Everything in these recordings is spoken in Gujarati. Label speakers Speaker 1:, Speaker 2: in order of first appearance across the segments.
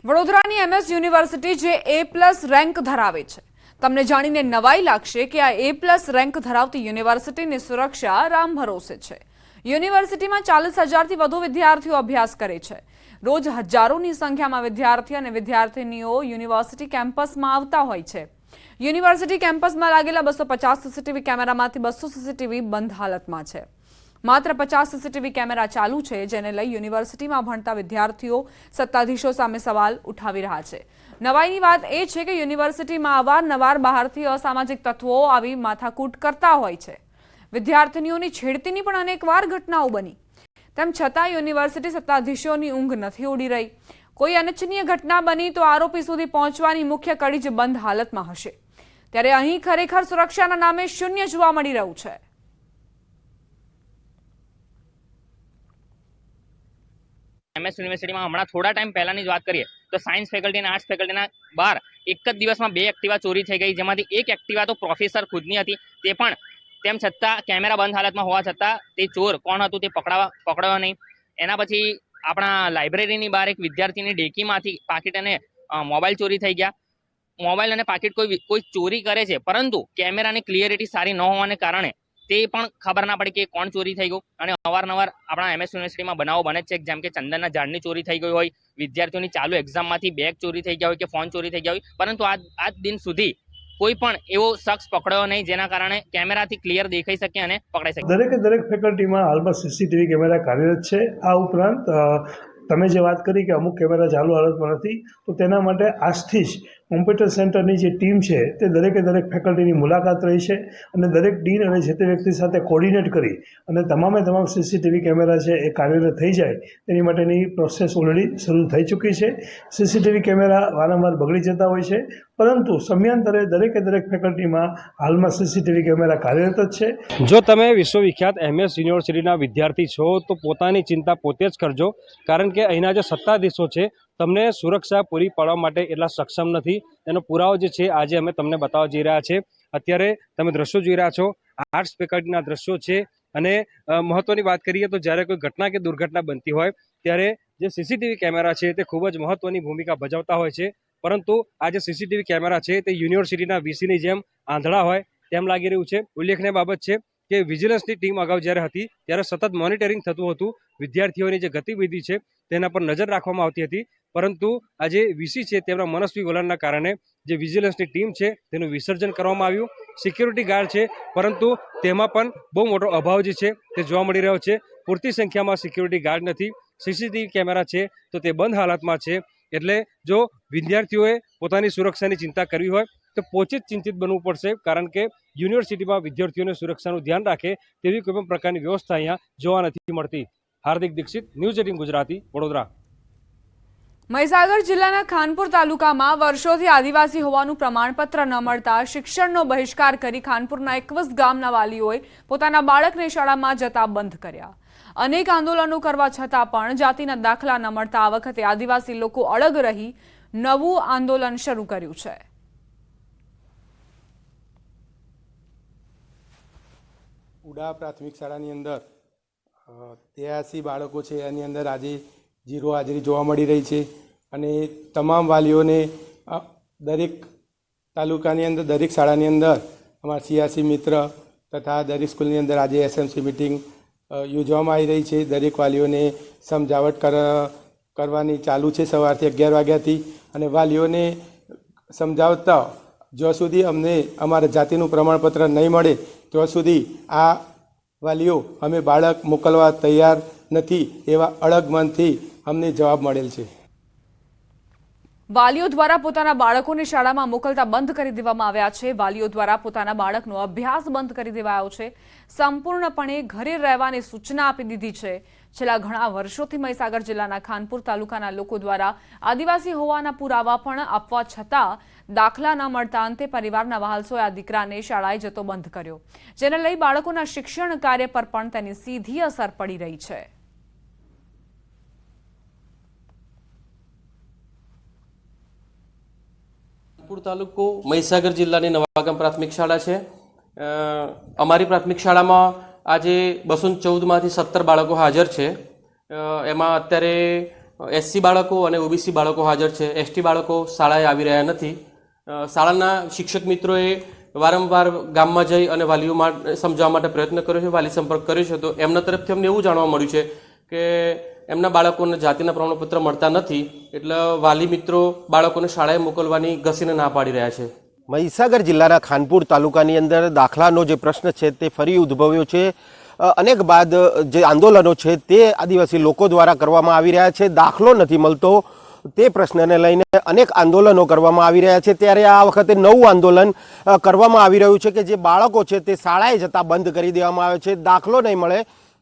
Speaker 1: વડોદરાની એમએસ યુનિવર્સિટી જે A+ રેન્ક ધરાવે છે, તમને જાણીને નવાઈ લાગશે કે આ A+ રેન્ક ધરાવતી યુનિવર્સિટીની સુરક્ષા રામ ભરોસે છે। યુનિવર્સિટીમાં 40,000થી વધુ વિદ્યાર્થીઓ અભ્યાસ કરે છે। રોજ હજારોની સંખ્યામાં વિદ્યાર્થી અને વિદ્યાર્થીનીઓ યુનિવર્સિટી કેમ્પસમાં આવતા હોય છે। યુનિવર્સિટી કેમ્પસમાં લાગેલા 250 સીસીટીવી કેમેરામાંથી 200 સીસીટીવી બંધ હાલતમાં છે। માત્ર 50 સીસીટીવી કેમેરા ચાલુ છે, જેને લઈ યુનિવર્સિટીમાં ભણતા વિદ્યાર્થીઓ સત્તાધીશો સામે સવાલ ઉઠાવી રહ્યા છે। નવાઈની વાત એ છે કે યુનિવર્સિટીમાં અવારનવાર બહારથી અસામાજિક તત્વો આવી માથાકૂટ કરતા હોય છે। વિદ્યાર્થીનીઓની છેડતીની પણ અનેકવાર ઘટનાઓ બની, તેમ છતાં યુનિવર્સિટી સત્તાધીશોની ઊંઘ નથી ઉડી રહી। કોઈ અનિચ્છનીય ઘટના બની તો આરોપી સુધી પહોંચવાની મુખ્ય કડી જ બંધ હાલતમાં હશે, ત્યારે અહીં ખરેખર સુરક્ષાના નામે શૂન્ય જોવા મળી રહ્યું છે।
Speaker 2: एमएस यूनिवर्सिटी में हमारा थोड़ा टाइम पहला बात करिए तो साइंस फेकल्टी आर्ट्स फेकल्टी बार एक ज दिवस में 2 एक्टिवा चोरी थी गई, जेमांथी एक एक्टिवा तो प्रोफेसर खुदनी हती, ते पण तेम छतां कैमरा बंद हालत में होवा छतां ते चोर कोण हतुं ते पकड़ायो नहीं। एना पछी आपणा लाइब्रेरीनी बहार एक विद्यार्थीनी डेकीमांथी पाकीट अने मोबाइल चोरी थई गया। मोबाइल अने पाकीट कोई चोरी करे छे, परंतु कैमरानी क्लियरिटी सारी न होवाने कारणे ते पण खबर ना पड़ी कि कोण चोरी थई गयुं। अने अवारनवार आपणा एमएस यूनिवर्सिटी में बनावो बने छे, जेम के चंदनना झाड़नी चोरी थई गई होय, विद्यार्थीओनी चालू एक्जाममांथी बेग चोरी थई गया होय के फोन चोरी थई गया होय, परंतु आज दिन सुधी कोई पण एवो शख्स पकड़ायो नहीं, जेना कारणे कैमराथी क्लियर देखाई शके अने पकड़ाई शके।
Speaker 3: दरेक फेकल्टीमां हालमां सीसीटीवी केमेरा कार्यरत छे। आ उपरांत તમે જે વાત કરી કે અમુક કેમેરા ચાલુ હાલતમાં નથી, તો તેના માટે આજથી જ કોમ્પ્યુટર સેન્ટરની જે ટીમ છે તે દરેકે દરેક ફેકલ્ટીની મુલાકાત રહી છે અને દરેક ડીન અને જે તે વ્યક્તિ સાથે કોર્ડિનેટ કરી અને તમામે તમામ સીસીટીવી કેમેરા છે એ કાર્યરત થઈ જાય તેની માટેની પ્રોસેસ ઓલરેડી શરૂ થઈ ચૂકી છે। સીસીટીવી કેમેરા વારંવાર બગડી જતા હોય છે, પરંતુ સમયાંતરે દરેકે દરેક ફેકલ્ટીમાં હાલમાં સીસીટીવી કેમેરા કાર્યરત જ છે।
Speaker 4: જો તમે વિશ્વવિખ્યાત એમએસ યુનિવર્સિટીના વિદ્યાર્થી છો તો પોતાની ચિંતા પોતે જ કરજો, કારણ કે અહીંના જે સત્તાધીશો છે તમને સુરક્ષા પૂરી પાડવા માટે એટલા સક્ષમ નથી। એનો પુરાવો જે છે આજે અમે તમને બતાવવા જઈ રહ્યા છે। અત્યારે તમે દ્રશ્યો જોઈ રહ્યા છો, આર્ટ્સ ફેકલ્ટીના દ્રશ્યો છે। અને મહત્વની વાત કરીએ તો જ્યારે કોઈ ઘટના કે દુર્ઘટના બનતી હોય ત્યારે જે સીસીટીવી કેમેરા છે તે ખૂબ જ મહત્વની ભૂમિકા ભજવતા હોય છે, પરંતુ આ જે સીસીટીવી કેમેરા છે તે યુનિવર્સિટીના વીસીની જેમ આંધળા હોય તેમ લાગી રહ્યું છે। ઉલ્લેખનીય બાબત છે કે વિજિલન્સની ટીમ અગાઉ જ્યારે હતી ત્યારે સતત મોનિટરિંગ થતું હતું, વિદ્યાર્થીઓની જે ગતિવિધિ છે તેના પર નજર રાખવામાં આવતી હતી, પરંતુ આ જે વીસી છે તેમના મનસ્વી વલણના કારણે જે વિજિલન્સની ટીમ છે તેનું વિસર્જન કરવામાં આવ્યું। સિક્યુરિટી ગાર્ડ છે, પરંતુ તેમાં પણ બહુ મોટો અભાવ જે છે તે જોવા મળી રહ્યો છે। પૂરતી સંખ્યામાં સિક્યુરિટી ગાર્ડ નથી, સીસીટીવી કેમેરા છે તો તે બંધ હાલતમાં છે। એટલે જો વિદ્યાર્થીઓએ પોતાની સુરક્ષાની ચિંતા કરવી હોય તો પોતે જ ચિંતિત બનવું પડશે, કારણ કે યુનિવર્સિટીમાં વિદ્યાર્થીઓની સુરક્ષાનું ધ્યાન રાખે તેવી કોઈ પણ પ્રકારની વ્યવસ્થા અહીંયા જોવા નથી મળતી। હાર્દિક દીક્ષિત, ન્યૂઝ 18 ગુજરાતી, વડોદરા।
Speaker 1: મહીસાગર જિલ્લાના ખાનપુર તાલુકામાં વર્ષોથી આદિવાસી હોવાનું પ્રમાણપત્ર ન મળતા શિક્ષણનો બહિષ્કાર કરી ખાનપુરના 21 ગામના વાલીઓએ પોતાના બાળકને શાળામાં જતા બંધ કર્યા। અનેક આંદોલનો કરવા છતાં પણ જાતિના દાખલા ન મળતા આ વખતે આદિવાસી લોકો અડગ રહી નવું આંદોલન શરૂ કર્યું છે।
Speaker 5: ઉડા પ્રાથમિક શાળાની અંદર 83 બાળકો છે, એની અંદર આજે 0 હાજરી જોવા મળી રહી છે અને તમામ વાલીઓને દરેક તાલુકાની અંદર દરેક શાળાની અંદર અમારા CRC મિત્ર તથા દરેક સ્કૂલની અંદર આજે SMC મિટિંગ યોજવામાં આવી રહી છે। દરેક વાલીઓને સમજાવટ કરવાની ચાલુ છે સવારથી 11 વાગ્યાથી, અને વાલીઓને સમજાવતા જ્યાં સુધી અમને અમારા જાતિનું પ્રમાણપત્ર નહીં મળે ત્યાં સુધી આ વાલીઓ અમે બાળક મોકલવા તૈયાર નથી, એવા અડગ મનથી અમને જવાબ મળેલ છે।
Speaker 1: વાલીઓ દ્વારા પોતાના બાળકોને શાળામાં મોકલતા બંધ કરી દેવામાં આવ્યા છે। વાલીઓ દ્વારા પોતાના બાળકનો અભ્યાસ બંધ કરી દેવાયો છે। સંપૂર્ણપણે ઘરે રહેવાની સૂચના આપી દીધી છે। છેલ્લા ઘણા વર્ષોથી મહીસાગર જિલ્લાના ખાનપુર તાલુકાના લોકો દ્વારા આદિવાસી હોવાના પુરાવા પણ આપવા છતાં દાખલા ન મળતા અંતે પરિવારના વહાલસોએ આ દીકરાને શાળાએ જતો બંધ કર્યો, જેને લઈ બાળકોના શિક્ષણ કાર્ય પર પણ તેની સીધી અસર પડી રહી છે।
Speaker 6: ખાનપુર તાલુકો મહીસાગર જિલ્લાની નવાગામ પ્રાથમિક શાળા છે। અમારી પ્રાથમિક શાળામાં આજે 214 માંથી 17 બાળકો હાજર છે। એમાં અત્યારે SC બાળકો અને OBC બાળકો હાજર છે. ST બાળકો શાળાએ આવી રહ્યા નથી. શાળાના શિક્ષક મિત્રોએ વારંવાર ગામમાં જઈ અને વાલીઓ માટે સમજાવવા માટે પ્રયત્ન કર્યો છે, વાલી સંપર્ક કર્યો છે. તો એમના તરફથી અમને એવું જાણવા મળ્યું છે કે એમના બાળકોને જાતિના પ્રમાણપત્ર મળતા નથી, એટલે વાલી મિત્રો બાળકોને શાળાએ મોકલવાની ઘસીને ના પાડી રહ્યા છે.
Speaker 7: મહીસાગર જિલ્લાના ખાનપુર તાલુકાની અંદર દાખલાનો જે પ્રશ્ન છે તે ફરી ઉદ્ભવ્યો છે. અનેક બાદ જે આંદોલનો છે તે આદિવાસી લોકો દ્વારા કરવામાં આવી રહ્યા છે. દાખલો નથી મળતો તે પ્રશ્નને લઈને અનેક આંદોલનો કરવામાં આવી રહ્યા છે. ત્યારે આ વખતે નવું આંદોલન કરવામાં આવી રહ્યું છે કે જે બાળકો છે તે શાળાએ જતા બંધ કરી દેવામાં આવે છે. દાખલો નહીં મળે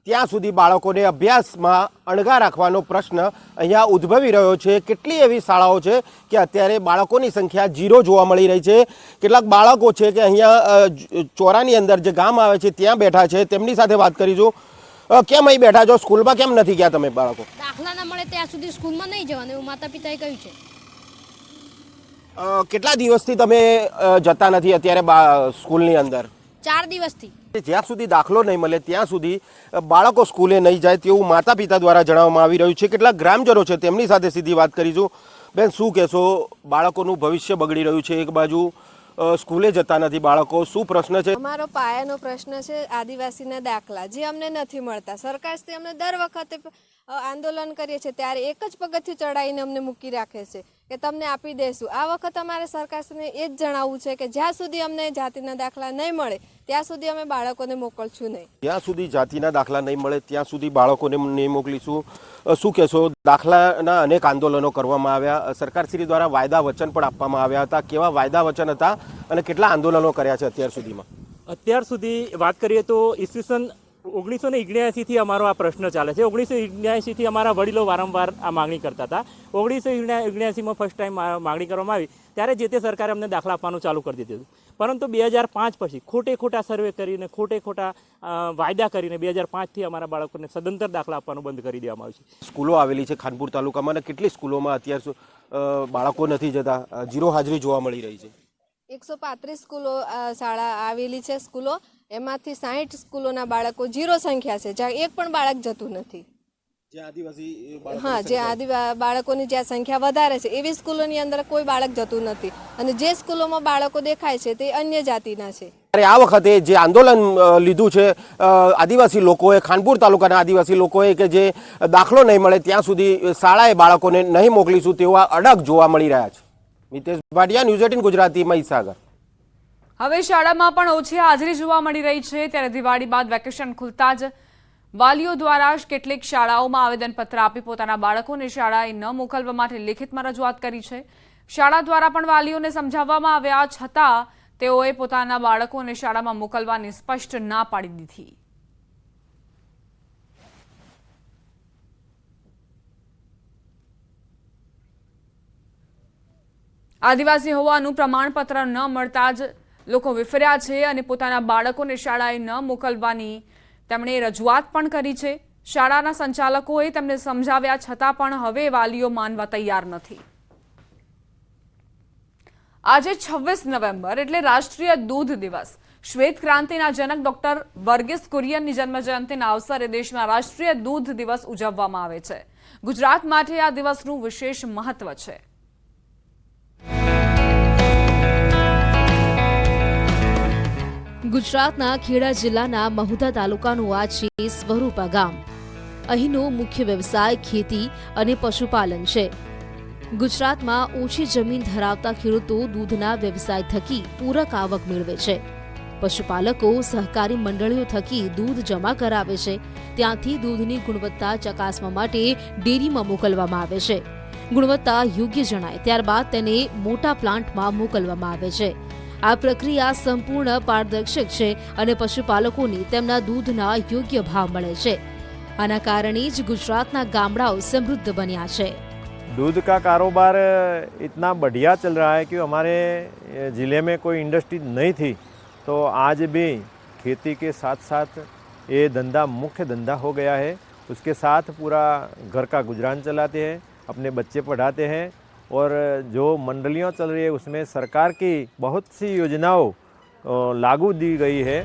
Speaker 7: ત્યાં સુધી બાળકોને અભ્યાસમાં અણગા રાખવાનો પ્રશ્ન અહીંયા ઉદ્ભવી રહ્યો છે. કેટલી એવી શાળાઓ છે કે અત્યારે બાળકોની સંખ્યા 0 જોવા મળી રહી છે. કેટલાક બાળકો છે કે અહીંયા ચોરાની અંદર જે ગામ આવે છે ત્યાં બેઠા છે. તેમની સાથે વાત કરીશું. કેમ અહીં બેઠા છો? સ્કૂલમાં કેમ નથી ગયા તમે બાળકો?
Speaker 8: દાખલા ના મળે ત્યાં સુધી સ્કૂલમાં નહીં જવાનું એવું માતા પિતાએ કહ્યું છે.
Speaker 7: કેટલા દિવસથી તમે જતા નથી અત્યારે સ્કૂલની અંદર?
Speaker 8: 4 દિવસથી.
Speaker 7: જ્યાં સુધી દાખલો નહીં મળે ત્યાં સુધી બાળકો સ્કૂલે નહીં જાય તેવું માતા પિતા દ્વારા જણાવવામાં આવી રહ્યું છે. કેટલાક ગ્રામજનો છે તેમની સાથે સીધી વાત કરીશું. બેન, શું કહેશો? બાળકોનું ભવિષ્ય બગડી રહ્યું છે. એક બાજુ સ્કૂલે જતા નથી બાળકો, શું પ્રશ્ન છે?
Speaker 9: અમારો પાયાનો પ્રશ્ન છે આદિવાસીના દાખલા, જે અમને નથી મળતા. સરકારશ્રી અમને દર વખતે આંદોલન કરીએ છીએ ત્યારે એક જ પગથિયું ચડાવીને અમને મૂકી રાખે છે કે તમને આપી દઈશું. આ વખત અમારે સરકારશ્રીને એ જ જણાવવું છે કે જ્યાં સુધી અમને જાતિના દાખલા નહીં મળે ત્યાં સુધી અમે બાળકોને મોકલશું નહીં.
Speaker 7: જ્યાં સુધી જાતિના દાખલા નહીં મળે ત્યાં સુધી બાળકોને નહીં મોકલીશું. શું કહેશો? દાખલાના અનેક આંદોલનો કરવામાં આવ્યા, સરકારશ્રી દ્વારા વાયદા વચન પણ આપવામાં આવ્યા હતા. કેવા વાયદા વચન હતા અને કેટલા આંદોલનો કર્યા છે અત્યાર સુધીમાં?
Speaker 10: અત્યાર સુધી વાત કરીએ તો ઈસવીસન 1979થી અમારો આ પ્રશ્ન ચાલે છે. 1979થી અમારા વડીલો વારંવાર આ માગણી કરતા હતા. 1979માં ફર્સ્ટ ટાઈમ માગણી કરવામાં આવી ત્યારે જે તે સરકારે અમને દાખલા આપવાનું ચાલુ કરી દીધું. પરંતુ 2005 પછી ખોટા સર્વે કરીને ખોટા વાયદા કરીને 2005થી અમારા બાળકોને સદંતર દાખલા આપવાનું બંધ કરી દેવામાં આવ્યું છે.
Speaker 7: સ્કૂલો આવેલી છે ખાનપુર તાલુકામાં અને કેટલી સ્કૂલોમાં અત્યાર બાળકો નથી જતા, 0 હાજરી જોવા મળી રહી છે?
Speaker 9: 135 સ્કૂલો શાળા આવેલી છે. સ્કૂલો એમાંથી 60 સ્કૂલોના બાળકો 0 સંખ્યા છે, જ્યાં એક પણ બાળક જતું નથી. હા, જે બાળકોની જ્યાં સંખ્યા વધારે છે એવી સ્કૂલોની અંદર કોઈ બાળક જતું નથી, અને જે સ્કૂલોમાં બાળકો દેખાય છે તે અન્ય જાતિના છે.
Speaker 7: આ વખતે જે આંદોલન લીધું છે આદિવાસી લોકોએ, ખાનપુર તાલુકાના આદિવાસી લોકોએ, કે જે દાખલો નહીં મળે ત્યાં સુધી શાળાએ બાળકોને નહીં મોકલીશું તેવા અડગ જોવા મળી રહ્યા છે. મિતેશ ભાટિયા, ન્યૂઝ 18 ગુજરાતી, મહીસાગર.
Speaker 1: હવે શાળામાં પણ ઓછી હાજરી જોવા મળી રહી છે. ત્યારે દિવાળી બાદ વેકેશન ખુલતા જ વાલીઓ દ્વારા કેટલીક શાળાઓમાં આવેદનપત્ર આપી પોતાના બાળકોને શાળાએ ન મોકલવા માટે લેખિતમાં રજૂઆત કરી છે. શાળા દ્વારા પણ વાલીઓને સમજાવવામાં આવ્યા છતાં તેઓએ પોતાના બાળકોને શાળામાં મોકલવાની સ્પષ્ટ ના પાડી દીધી. આદિવાસી હોવાનું પ્રમાણપત્ર ન મળતા જ લોકો વિફર્યા છે અને પોતાના બાળકોને શાળાએ ન મોકલવાની તેમણે રજૂઆત પણ કરી છે. શાળાના સંચાલકોએ તેમને સમજાવ્યા છતાં પણ હવે વાલીઓ માનવા તૈયાર નથી. આજે 26 નવેમ્બર એટલે રાષ્ટ્રીય દૂધ દિવસ. શ્વેત ક્રાંતિના જનક ડોક્ટર વર્ગીસ કુરિયનની જન્મજયંતિના અવસરે દેશમાં રાષ્ટ્રીય દૂધ દિવસ ઉજવવામાં આવે છે. ગુજરાત માટે આ દિવસનું વિશેષ મહત્વ છે.
Speaker 11: ગુજરાતના ખેડા જિલ્લાના મહુધા તાલુકાનું આ છે સ્વરૂપા ગામ. અહીંનો મુખ્ય વ્યવસાય ખેતી અને પશુપાલન છે. ગુજરાતમાં ઓછી જમીન ધરાવતા ખેડૂતો દૂધના વ્યવસાય થકી પૂરક આવક મેળવે છે. પશુપાલકો સહકારી મંડળીઓ થકી દૂધ જમા કરાવે છે. ત્યાંથી દૂધની ગુણવત્તા ચકાસવા માટે ડેરીમાં મોકલવામાં આવે છે. ગુણવત્તા યોગ્ય જણાય ત્યારબાદ તેને મોટા પ્લાન્ટમાં મોકલવામાં આવે છે. આ પ્રક્રિયા સંપૂર્ણ પારદર્શક છે અને પશુપાલકોને તેમના દૂધના યોગ્ય ભાવ મળે છે. આના કારણે જ ગુજરાતના ગામડાઓ સમૃદ્ધ બન્યા છે.
Speaker 12: दूध का कारोबार इतना बढ़िया चल रहा है कि हमारे ज़िले में कोई इंडस्ट्री नहीं थी, तो आज भी खेती के साथ साथ ये धंधा मुख्य धंधा हो गया है. उसके साथ पूरा घर का गुजरान चलाते हैं, अपने बच्चे पढ़ाते हैं और जो मंडलियाँ चल रही है उसमें सरकार की बहुत सी योजनाओं लागू दी गई है.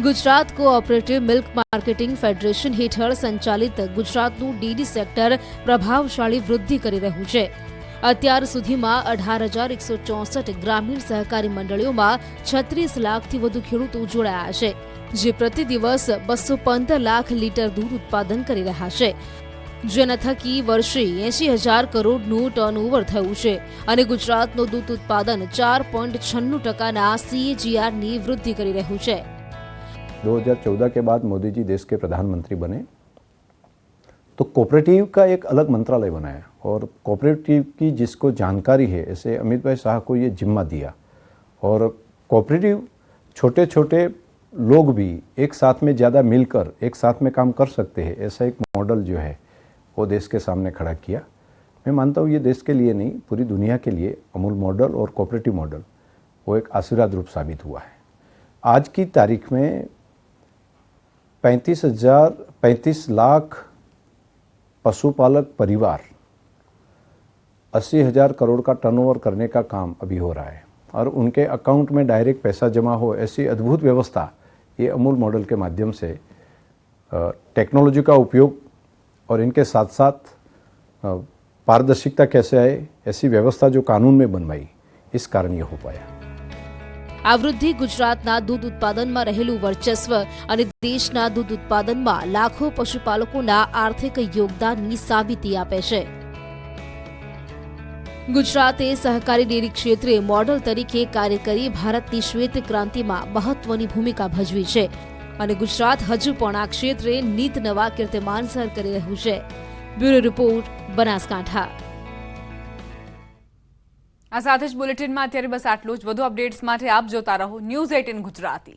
Speaker 11: Gujarat cooperative milk marketing federation હેઠળ સંચાલિત ગુજરાતનું ડીડી સેક્ટર પ્રભાવશાળી વૃદ્ધિ કરી રહ્યું છે. અત્યાર સુધીમાં 18,164 ગ્રામીણ સહકારી મંડળીઓમાં 36 લાખથી વધુ ખેડૂતો જોડાયા છે, જે પ્રતિ દિવસ 215 લાખ લીટર દૂધ ઉત્પાદન કરી રહ્યા છે, જેના થકી વર્ષે 80,000 કરોડનું ટર્નઓવર થયું છે અને ગુજરાતનું દૂધ ઉત્પાદન 4.96% CAGRની વૃદ્ધિ કરી રહ્યું છે.
Speaker 13: 2014 के बाद मोदी जी देश के प्रधानमंत्री बने तो कोऑपरेटिव का एक अलग मंत्रालय बनाया और कोऑपरेटिव की जिसको जानकारी है ऐसे अमित भाई शाह को ये जिम्मा दिया और कोऑपरेटिव छोटे छोटे लोग भी एक साथ में ज़्यादा मिलकर एक साथ में काम कर सकते हैं ऐसा एक मॉडल जो है वो देश के सामने खड़ा किया. मैं मानता हूँ ये देश के लिए नहीं पूरी दुनिया के लिए अमूल मॉडल और कोऑपरेटिव मॉडल वो एक आशीर्वाद रूप साबित हुआ है. आज की तारीख में 35 लाख पशुपालक परिवार 80,000 करोड़ का टर्नओवर करने का काम अभी हो रहा है और उनके अकाउंट में डायरेक्ट पैसा जमा हो ऐसी अद्भुत व्यवस्था ये अमूल मॉडल के माध्यम से टेक्नोलॉजी का उपयोग और इनके साथ साथ पारदर्शिता कैसे आए ऐसी व्यवस्था जो कानून में बनवाई इस कारण ये हो पाया.
Speaker 11: આ વૃદ્ધિ ગુજરાતના દૂધ ઉત્પાદનમાં રહેલું વર્ચસ્વ અને દેશના દૂધ ઉત્પાદનમાં લાખો પશુપાલકોના આર્થિક યોગદાનની સાબિતી આપે છે. ગુજરાતે સહકારી ડેરી ક્ષેત્રે મોડલ તરીકે કાર્ય કરી ભારતની શ્વેત ક્રાંતિમાં મહત્વની ભૂમિકા ભજવી છે અને ગુજરાત હજુ પણ આ ક્ષેત્રે નીત નવા કીર્તિમાન સર કરી રહ્યું છે. Bureau report, Banaskantha.
Speaker 1: આ સાથે જ બુલેટિનમાં અત્યારે બસ આટલું જ. વધુ અપડેટ્સ માટે આપ જોતા રહો News 18 ગુજરાતી.